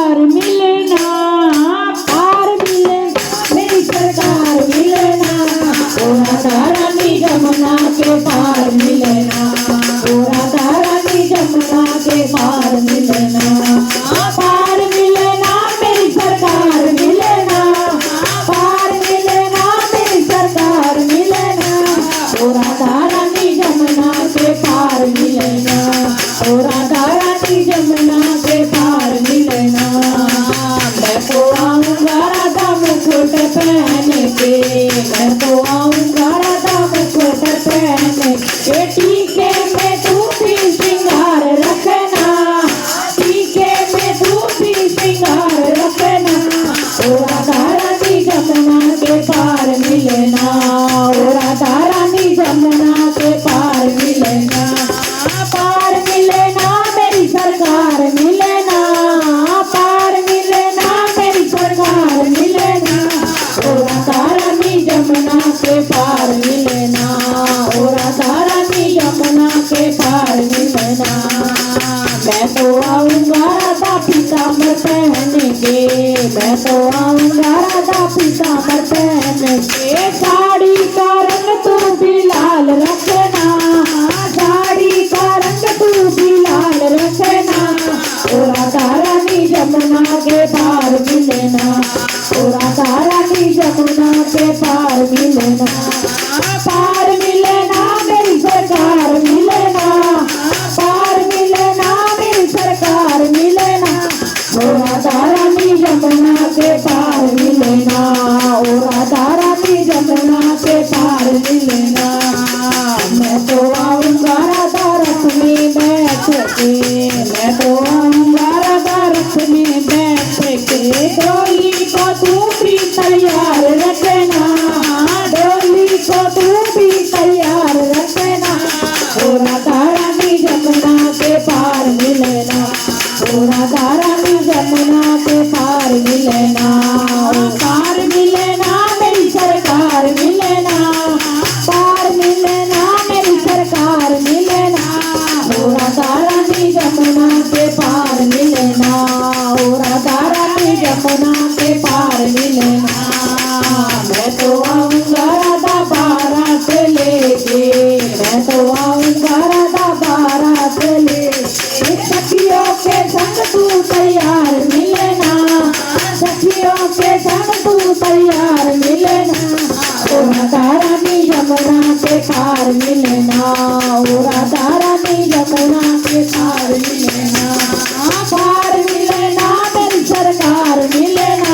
सरकार मिले ना, पार मिले मेरी सरकार मिले ना, ओ राधा रानी जमुना के पार मिले ना, ओ राधा रानी जमुना के पार मिले ना, पार मिले ना मेरी सरकार मिले ना, पार मिले ना मेरी सरकार मिले ना, ओ राधा रानी जमुना के पार मिले ना, ओ राधा रानी जमुना के पार मिले ना। मैं तो आऊंगा राधा मुकुट पहन के, मैं तो आऊंगा राधा मुकुट पहन के, टीके में तू भी श्रृंगार रखना, टीके में तू भी श्रृंगार रखना, ओ राधा रानी जमुना के पार मिले ना, ओ राधा रानी जमुना के पार मिले ना, पार मिले ना मेरी सरकार मिले ना, पार मिले ना मेरी सरकार मिले ना, ओ राधा रानी जमुना के पार मिले ना, ओ राधा रानी जमुना के पार मिले ना। मैं तो आऊंगा राधा पीताम्बर पहन के, मैं तो आऊंगा राधा पीताम्बर पहन के, साड़ी का रंग तू भी लाल रखना, साड़ी का रंग तू भी लाल रखना, ओ राधा रानी जमुना के पार मिले ना, ओ राधा रानी जमुना के पार मिले ना, पार मिले ना मेरी सरकार मिले ना, पार मिले ना मेरी सरकार मिले ना, ओ राधा रानी जमुना के पार मिले ना, ओ राधा रानी जमुना के पार मिले ना। मैं तो आऊंगा राधा रथ में बैठ के, मैं तो आऊंगा राधा रथ में बैठ के, डोली को तू भी तैयार रखना, डोली को तू भी तैयार रखना, ओ राधा रानी जमुना के पार मिले ना, ओ राधा रानी जमुना के पार मिले ना, पार मिले ना मेरी सरकार मिले ना, पार मिले ना मेरी सरकार मिले ना, ओ राधा रानी जमुना के पार मिले ना, ओ राधा रानी जमुना के पार मिले ना। मैं तो आऊंगा राधा बारात लेके, मैं तो आऊंगा राधा बारात लेके, सखियों के संग तू तैयार मिले ना, सखियों के संग तू तैयार मिले ना, ओ राधा रानी जमुना के पार मिले ना, ओ राधा रानी जमुना के पार मिले ना, पार मिले ना मेरी सरकार मिले ना,